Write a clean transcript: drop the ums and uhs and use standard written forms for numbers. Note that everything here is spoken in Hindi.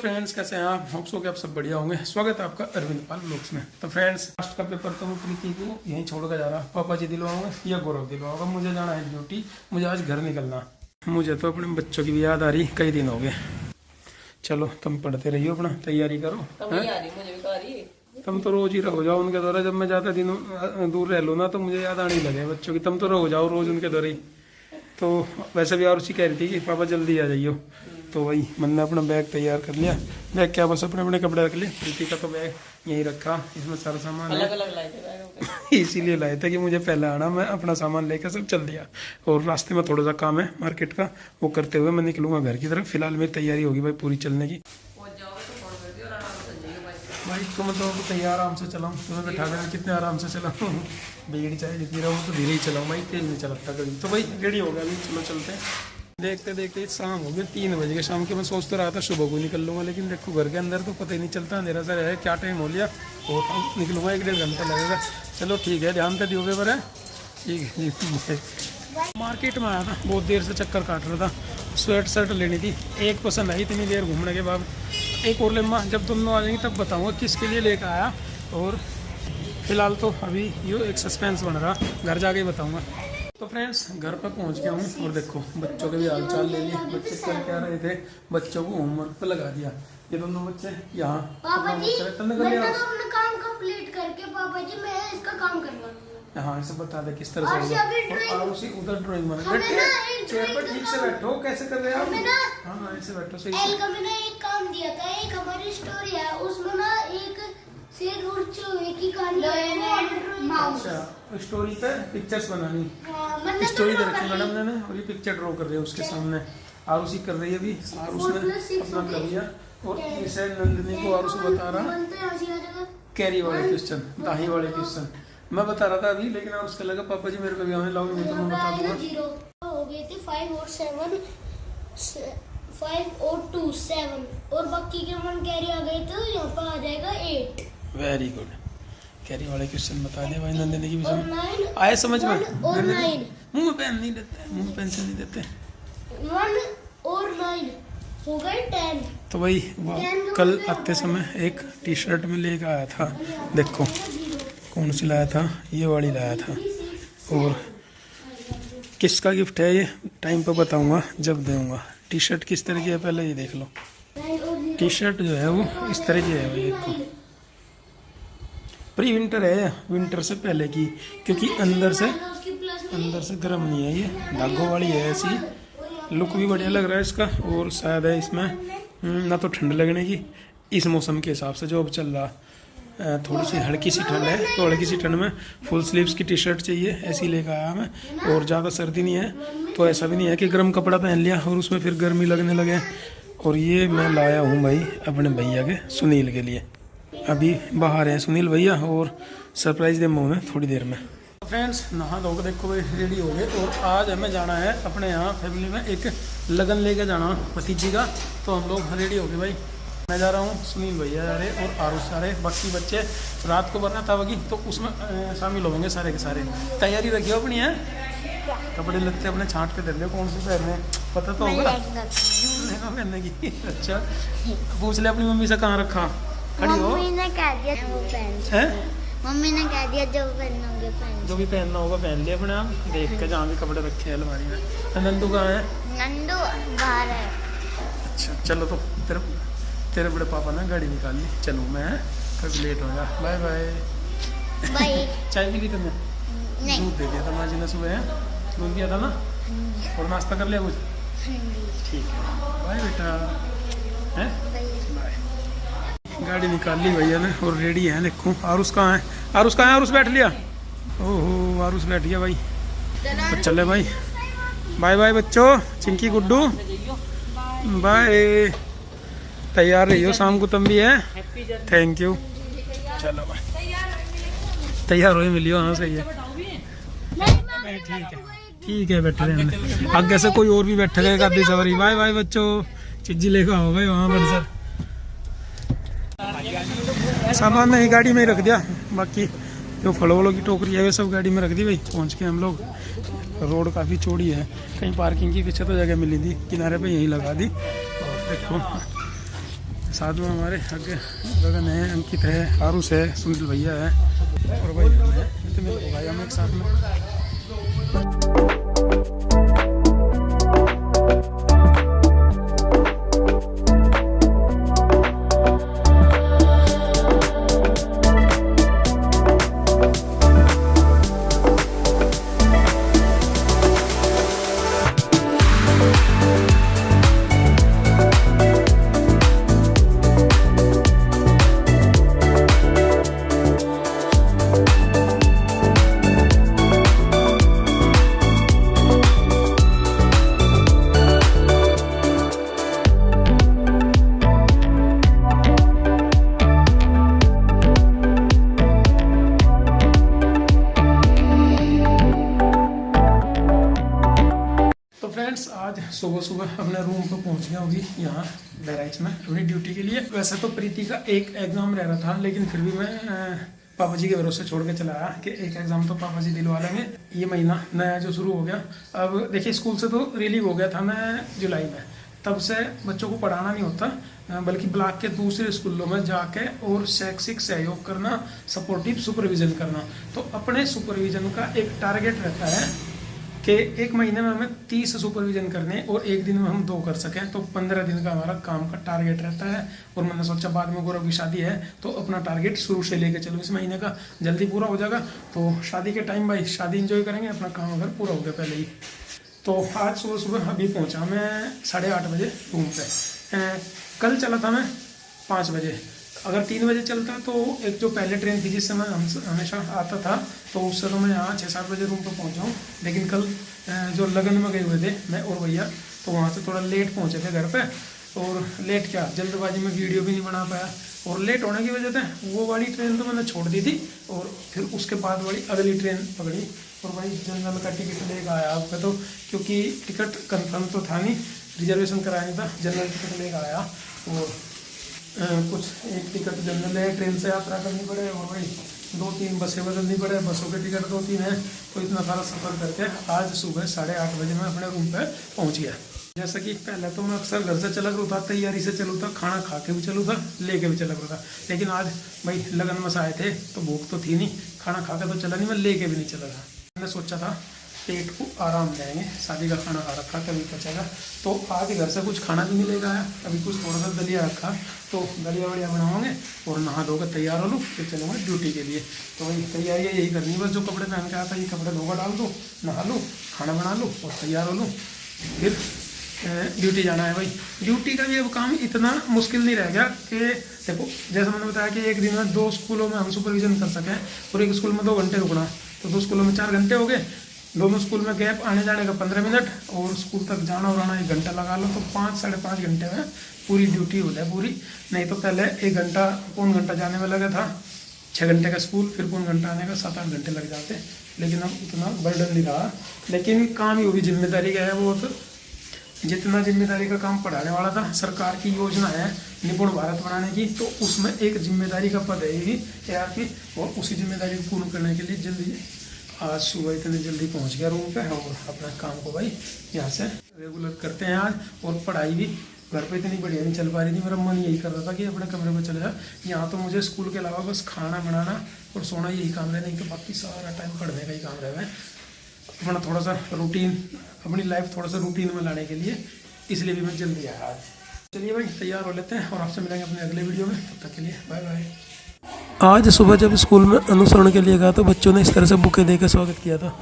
फ्रेंड्स, कैसे हैं आप? होप सो कि आप सब बढ़िया होंगे। स्वागत है आपका अरविंद पाल ब्लॉग्स में। तो फ्रेंड्स, लास्ट का पेपर तो मैं प्रीति को यहीं छोड़ कर जा रहा। पापा जी दिलवाओगे या गौरव दिलवाओगा। मुझे जाना है ड्यूटी, मुझे आज घर निकलना। मुझे तो अपने बच्चों की भी याद आ रही, कई दिन हो गए। चलो तुम पढ़ते रहियो, अपना तैयारी करो। तुम तो रोज ही रहो जाओ उनके द्वारा। जब मैं ज़्यादा दिन दूर रह लूँ ना तो मुझे याद आने लगे बच्चों की। तुम तो रहो जाओ रोज उनके द्वारा ही। तो वैसे भी और उसी कह रही थी कि पापा जल्दी आ जाइयो। तो वही मैंने अपना बैग तैयार कर लिया। बैग क्या, बस अपने अपने कपड़े रख लिए। प्रीति का तो बैग यहीं रखा, इसमें सारा सामान अलग अलग लाए थे। इसीलिए लाए थे कि मुझे पहले आना, मैं अपना सामान लेकर सब चल दिया। और रास्ते में थोड़ा सा काम है मार्केट का, वो करते हुए मैं निकलूंगा घर की तरफ। फिलहाल मेरी तैयारी होगी भाई पूरी चलने की। भाई तुम तो तैयार आराम से चलाऊँ, तुम्हें बैठा देना कितने आराम से चलाऊँ। भीड़ चाहे जितनी रहूँ तो धीरे ही चलाऊँ भाई, तेज नहीं चलता कभी। तो भाई रेडी हो गया अभी, चलो चलते हैं। देखते देखते शाम हो गई 3 बज गए शाम के। मैं सोच तो रहा था सुबह को निकल लूँगा, लेकिन देखो घर के अंदर तो पता ही नहीं चलता, अंधेरा सा है। क्या टाइम हो लिया और निकलूँगा 1-1.5 घंटा लगेगा। चलो ठीक है, ध्यान पे दियो पेपर है। ठीक है। मार्केट में आया था, बहुत देर से चक्कर काट रहा था। स्वेट शर्ट लेनी थी, एक पसंद आई इतनी देर घूमने के बाद। एक और लेम्मा, जब दोनों आ जाएंगी तब बताऊँगा किसके लिए लेकर आया। और फिलहाल तो अभी ये एक सस्पेंस बन रहा, घर जाके ही बताऊँगा। तो फ्रेंड्स, घर पर पहुंच गया हूँ और देखो बच्चों के भी हाल चाल ले लिए। बच्चे कर क्या रहे थे, बच्चों को होमवर्क पे लगा दिया। ये दोनों बच्चे यहाँ पापा जी, मैंने तो अपना काम कंप्लीट करके पापा जी मैं इसका काम करवा लूंगा। हाँ, इसे बता दे किस तरह से होगा। और उसी उधर ड्राइंग बना चेयर पर ठीक से बैठो। कैसे कर रहे हैं आप? हाँ ऐसे बैठो सही से। एल का मैंने एक काम दिया था, एक हमारी स्टोरी है उसमें ना एक शेर और चूहे की कहानी है। अच्छा, स्टोरी पे पिक्चर्स बनानी। मतलब स्टोरी दे रखी मैडम ने, और ये पिक्चर ड्रॉ कर रही है उसके सामने। और उसी कर रही है अभी, और उसने अपना कर लिया। और इसे नंदिनी को और उसे बता रहा कैरी वाले क्वेश्चन, दाही वाले क्वेश्चन मैं बता रहा था अभी, लेकिन और उसका लगा पापा जी मेरे को भी आने लाओ, नहीं तो मैं बता दूंगा। हो गए थे 5 और 7, 5 और 2 7, और बाकी के 1 कैरी आ गए तो यहाँ पर आ जाएगा 8। Very good. कैरी वाले क्वेश्चन बता दिया भाई नंदिनी की भी और समझ 9 आए समझ में। और 9 मुंह में पेन नहीं देते, मुंह में पेंसिल नहीं देते। 1 और 9 हो गए 10। तो भाई कल आते समय एक टी शर्ट में लेकर आया था, देखो कौन सी लाया था, ये वाली लाया था। और किसका गिफ्ट है ये टाइम पर बताऊंगा जब दूंगा। टी शर्ट किस तरह की है पहले ये देख लो। टी शर्ट जो है वो इस तरह की है, वो देखो प्री विंटर है, विंटर से पहले की, क्योंकि अंदर से गर्म नहीं है, ये धागों वाली है ऐसी। लुक भी बढ़िया लग रहा है इसका। और शायद है इसमें ना तो ठंड लगने की, इस मौसम के हिसाब से जो अब चल रहा, थोड़ी सी हल्की सी ठंड है, तो हल्की सी ठंड में फुल स्लीव्स की टी शर्ट चाहिए, ऐसी लेकर आया मैं। और ज़्यादा सर्दी नहीं है तो ऐसा भी नहीं है कि गर्म कपड़ा पहन लिया और उसमें फिर गर्मी लगने लगे। और ये मैं लाया हूँ भाई अपने भैया के सुनील के लिए। अभी बाहर है सुनील भैया और सरप्राइज दे मुँह में थोड़ी देर में। फ्रेंड्स, नहा धो के देखो भाई रेडी हो गए। और आज हमें जाना है अपने यहाँ फैमिली में एक लगन लेके जाना भतीजी का। तो हम लोग रेडी हो गए भाई। मैं जा रहा हूँ, सुनील भैया जा रहे और आरुष जा रहे। बाकी बच्चे रात को बना था वही, तो उसमें शामिल होंगे सारे के सारे। तैयारी रखियो अपनी है, कपड़े लगते अपने छांट के दे, कौन से पहनने पता तो होगा लहंगा पहनने की। अच्छा, पूछ ले अपनी मम्मी से कहाँ रखा। खड़ी हो। मम्मी ने कह दिया वो पहन है, मम्मी ने कह दिया जो पहनोगे पहन। जो भी पहनना होगा पहन लिया अपने आप देख के, जहाँ भी कपड़े रखे हैं अलमारी में। नंदू कहाँ है? नंदू बाहर है। अच्छा चलो, तो तेरे बड़े पापा ने गाड़ी निकाल ली, चलूँ मैं, कभी लेट हो गया। Bye bye bye. चाय पी ली तुमने? नहीं, दूध दे दिया था माँ जी ने सुबह, दूध दिया था ना। और नाश्ता कर लिया कुछ? ठीक है, बाय बेटा। हैं बाय। गाड़ी निकाल ली भैया ने और रेडी है। देखो आरुष कहाँ है? आरुष कहाँ है? आरुष बैठ लिया? ओहो, आरुष बैठ गया भाई। तो चले भाई, बाय बाय बच्चों। चिंकी गुड्डू बाय। तैयार रहियो, शाम को तुम भी है। Thank you. चलो भाई, तैयार हो मिलियो। हाँ सही है, ठीक है बैठे रहने। आगे से कोई और भी बैठेगा आधी सवारी। बाय बाय बच्चों, चिज्जी लेकर आओ भाई वहाँ पर सर। सामान नहीं गाड़ी में ही रख दिया, बाकी जो फलों वलों की टोकरी है वे सब गाड़ी में रख दी भाई। पहुँच के हम लोग, रोड काफ़ी चौड़ी है, कहीं पार्किंग की पीछे तो जगह मिली थी, किनारे पे यहीं लगा दी। और देखो साथ में हमारे आगे गगन है, अंकित है, आरुष है, सुनील भैया है और भाई है। तो मेरे भाई हम एक साथ में। आज सुबह सुबह अपने रूम पर पहुंच गया होगी यहाँ बहराइच में अपनी ड्यूटी के लिए। वैसे तो प्रीति का एक एग्जाम रह रहा था, लेकिन फिर भी मैं पापा जी के भरोसे छोड़ के चला आया कि एक एग्जाम तो पापा जी दिलवा लेंगे। ये महीना नया जो शुरू हो गया, अब देखिए स्कूल से तो रिलीव हो गया था मैं जुलाई में, तब से बच्चों को पढ़ाना नहीं होता, बल्कि ब्लॉक के दूसरे स्कूलों में जाके और शैक्षिक सहयोग करना, सपोर्टिव सुपरविजन करना। तो अपने सुपरविजन का एक टारगेट रहता है कि एक महीने में हमें 30 सुपरविजन करने और एक दिन में हम 2 कर सकें, तो 15 दिन का हमारा काम का टारगेट रहता है। और मैंने सोचा बाद में गौरव की शादी है तो अपना टारगेट शुरू से लेके चलो, इस महीने का जल्दी पूरा हो जाएगा, तो शादी के टाइम भाई शादी एंजॉय करेंगे, अपना काम अगर पूरा हो गया पहले ही। तो आज सुबह सुबह अभी पहुँचा मैं 8:30 बजे रूम पे। कल चला था मैं 5 बजे, अगर 3 बजे चलता तो एक जो पहले ट्रेन थी जिससे मैं हमेशा आता था, तो उससे तो मैं यहाँ 6-7 बजे रूम पर पहुँचा हूँ। लेकिन कल जो लगन में गए हुए थे मैं और भैया, तो वहाँ से थोड़ा लेट पहुँचे थे घर पे। और लेट क्या, जल्दबाजी में वीडियो भी नहीं बना पाया, और लेट होने की वजह से वो वाली ट्रेन तो मैंने छोड़ दी थी, और फिर उसके बाद वाली अगली ट्रेन पकड़ी। और भाई जनरल का टिकट लेकर आया आपका, तो क्योंकि टिकट कन्फर्म तो था नहीं, रिजर्वेशन कराया नहीं था, जनरल टिकट लेकर आया। और कुछ एक टिकट जनरल है, ट्रेन से यात्रा करनी पड़े, और भाई 2-3 बसें बदलनी पड़े, बसों के टिकट 2-3 हैं, तो इतना सारा सफ़र करके आज सुबह 8:30 बजे मैं अपने रूम पे पहुंच गया। जैसा कि पहले तो मैं अक्सर घर से चला करूँ था, तैयारी से चलूँ था, खाना खा के भी चलूँ था, लेके भी चला करूँ था, लेकिन आज भाई लगन में आए थे तो भूख तो थी नहीं, खाना खा के तो चला नहीं, मैं लेके भी नहीं चला था। मैंने सोचा था पेट को आराम देंगे, शादी का खाना खा रखा कभी बचेगा, तो आज घर से कुछ खाना भी नहीं लेकर आया, अभी कुछ थोड़ा सा दलिया रखा, तो दलिया वलिया बनाओगे और नहा धोकर तैयार हो लूँ, फिर चलूँगा ड्यूटी के लिए। तो वही तैयारी यही करनी, बस जो कपड़े पहन के आया था ये कपड़े धोकर डाल दूँ, नहा लूँ, खाना बना लूँ और तैयार हो लूँ, फिर ड्यूटी जाना है। भाई ड्यूटी का भी अब काम इतना मुश्किल नहीं रह गया कि देखो, जैसे मैंने बताया कि एक दिन में 2 स्कूलों में हम सुपरविजन कर सकें, और एक स्कूल में 2 घंटे रुकना, तो 2 स्कूलों में 4 घंटे हो गए, दोनों स्कूल में गैप आने जाने का 15 मिनट, और स्कूल तक जाना और आना 1 घंटा लगा लो, तो 5-5.5 घंटे में पूरी ड्यूटी हो जाए पूरी। नहीं तो पहले 1 घंटा पौन घंटा जाने में लगा था, 6 घंटे का स्कूल, फिर पौन घंटा आने का 7-8 घंटे लग जाते, लेकिन अब इतना बर्डन नहीं रहा। लेकिन काम ही वो भी जिम्मेदारी का है, वो तो जितना जिम्मेदारी का काम पढ़ाने वाला था, सरकार की योजना है निपुण भारत बनाने की, तो उसमें एक जिम्मेदारी का पद है ये यार की, और उसी जिम्मेदारी को पूर्ण करने के लिए जल्दी आज सुबह इतनी जल्दी पहुंच गया रूम पे, और अपना काम को भाई यहाँ से रेगुलर करते हैं आज। और पढ़ाई भी घर पे इतनी बढ़िया नहीं चल पा रही थी, मेरा मन यही कर रहा था कि अपने कमरे में चले जाए। यहाँ तो मुझे स्कूल के अलावा बस खाना बनाना और सोना यही काम रहे, नहीं तो बाकी सारा टाइम पढ़ने का ही काम रहे। अपना थोड़ा सा रूटीन, अपनी लाइफ थोड़ा सा रूटीन में लाने के लिए, इसलिए भी मैं जल्दी आया आज। चलिए भाई तैयार हो लेते हैं और आपसे मिलेंगे अपने अगले वीडियो में, तब तक के लिए बाय बाय। आज सुबह जब स्कूल में अनुसरण के लिए गया तो बच्चों ने इस तरह से बुके देकर स्वागत किया था।